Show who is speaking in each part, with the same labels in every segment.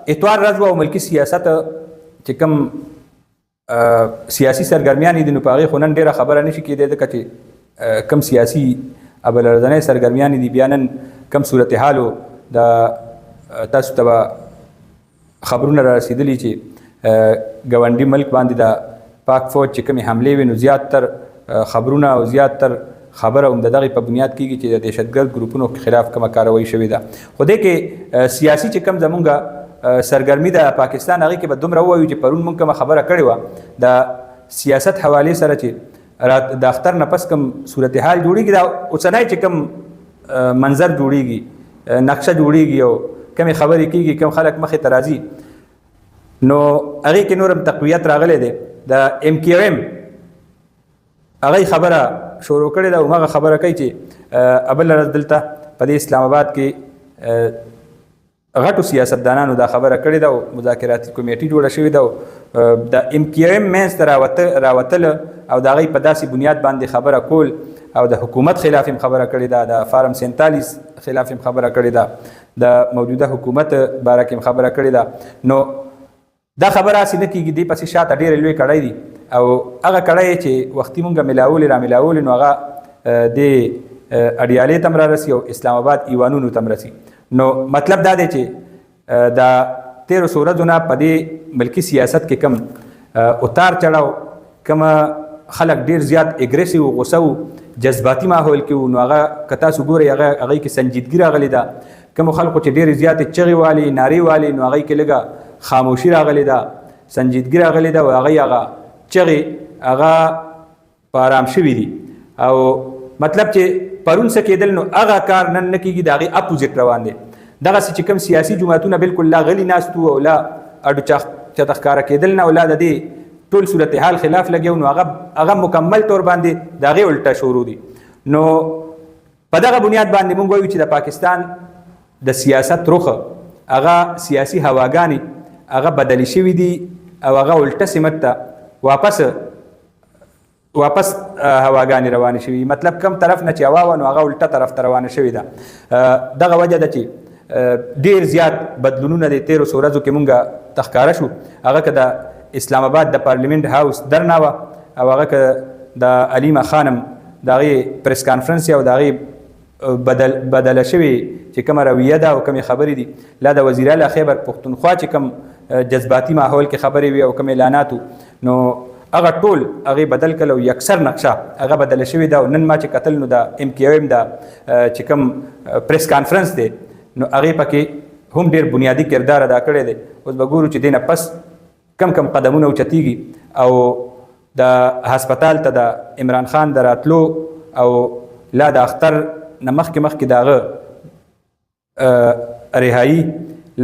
Speaker 1: اتوار ورځ او ملکی سیاست چې کوم سیاسي سرګرمیان دي نو په هغې خو نن ډېره خبره نشي کېدی ځکه چې کوم سیاسي ابلرځنۍ سرګرمیان دي بیا نن کوم صورتحالو د تاسو ته به خبرونه را رسېدلي چې ګاونډي ملک باندې د پاک فوج چې کومې حملې وي نو زیاتتر خبرونه او زیاتتر خبره هم د دغې په بنیاد کېږي چې د دهشتګرد ګروپونو خلاف کومه کاروایي شوې ده خو دې کې سیاسي چې کوم زمونږ سرګرمي د پاکستان هغې کې به دومره ووایو چې پرون مونږ کومه خبره کړې وه د سیاست حوالې سره چې د اختر نه پس کوم صورتحال جوړېږي دا اوسنی چې کوم منظر جوړېږي نقشه جوړېږي او کومې خبرې کېږي کوم خلک مخې ته راځي نو هغې کې نور هم تقویت راغلی دی د MKM هغه خبره شروع کړې ده او هغه خبره کوي چې بله ورځ دلته په دې اسلام آباد کې غټو سیاستدانانو دا خبره کړې ده او مذاکراتي کمیټې جوړه شوې ده او د MKM منځ ته راوتله او د هغې په داسې بنیاد باندې خبره کول او د حکومت خلاف هم خبره کړې ده د فارم 47 خلاف هم خبره کړې ده د موجوده حکومت باره کې هم خبره کړې ده نو دا خبره هسې نه کېږي دې پسې شاته ډېرې لوی کړی دي او هغه کړی چې وختي مونږ ملاولې را ملاولې نو هغه د اډیالې ته هم رارسي او اسلام آباد ایوانونو ته هم رسي نو مطلب دا دی چې د 1300 ورځو نه په دې ملکي سیاست کې کوم اتار چړاو کوم خلک ډېر زیات اګریسیو غوسه و جذباتي ماحول کې و نو هغه که تاسو ګورئ هغې کې سنجیدګي راغلې ده کومو خلکو چې ډېرې زیاتې چغې والي نارې والي نو هغې کې لږه خاموشي راغلې ده سنجیدګي راغلې ده او هغه چغې هغه په ارام شوي دي او مطلب چې پرون څه کېدل نو هغه کار نن نه کېږي د هغې اپوزیټ روان دی دغسې چې کوم سیاسي جماعتونه بالکل لا غلي ناست وو او لا اډو چاته ښکاره کېدل نه او لا د دې ټول صورتحال خلاف لګیو نو هغه مکمل طور باندې د هغې الټه شروع دي نو په دغه بنیاد باندې موږ وایو چې د پاکستان د سیاست رخه هغه سیاسي هواګانې هغه بدلی شوي دي او هغه الټه سمت ته واپس هواګانې روانې شوي مطلب کم طرف نه چې هوا وه نو هغه الټه طرف ته روانه شوې ده دغه وجه ده چې ډېر زیات بدلونونه د 1300 ورځو کې مونږ ته ښکاره شو هغه که د اسلام آباد د پارلیمنت هاوس درنه وه او هغه که د علیمه خانم د هغې پریس کانفرنس او د هغې بدله شوې چې کومه رویه ده او کومې خبرې دي لا د وزیر اعلی خیبر پښتونخوا چې کوم جذباتي ماحول کې خبرې وي او کوم اعلاناتو نو هغه ټول هغې بدل کړل او یکسر نقشه هغه بدله شوې ده او نن ما چې کتل نو د MKM د چې کوم پریس کانفرنس دی نو هغې پکې هم ډېر بنیادي کردار ادا کړی دی اوس به ګورو چې دې نه پس کم قدمونه اوچتېږي او د هسپتال ته د عمران خان د راتلو او لا د اختر نه مخکې د هغه رهایي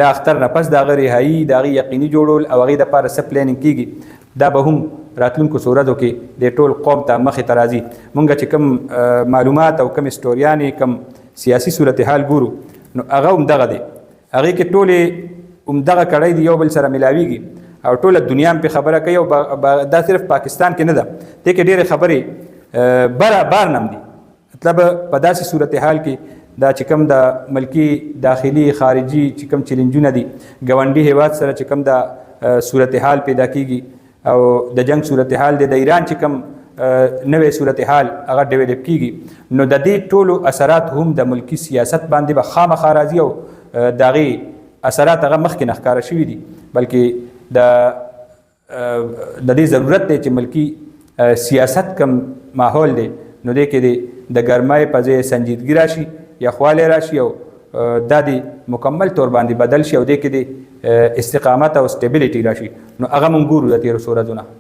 Speaker 1: لا اختر نه پس د هغه رهایي د هغې یقیني جوړول او هغې دپاره څه پلانینګ کېږي دا به هم راتلونکو ورځو کې د ټول قوم ته مخې ته راځي مونږ چې کوم معلومات او کوم سټوریانې کوم سیاسي صورتحال ګورو نو هغه هم دغه دی هغې کې ټولې هم دغه کړی دي یو بل سره ملاویږي او ټوله دنیا هم پې خبره کوي او دا صرف پاکستان کې نه ده دې کې ډېرې خبرې بار نم دي مطلب په داسې صورتحال کې دا چې کوم د ملکی داخلي خارجي چې کوم چیلنجونه دي ګاونډي هیواد سره چې کوم د صورتحال پیدا کیږي او د جنگ صورتحال د ایران چې کوم نوې صورتحال هغه ډیولپ کیږي نو د دې ټولو اثرات هم د ملکی سیاست باندې به خامخا راځي او د هغې اثرات هغه مخکې نه ښکاره شوي دي بلکې د دې ضرورت دی چې ملکی سیاست کم ماحول دی نو دې کې د ګرمۍ په ځای سنجیدګي راشي یخوالی راشي او دا د مکمل طور باندې بدل شي او دې کې د استقامت او سټیبلیټي راشي نو هغه مونږ ګورو د 1300 ورځو نه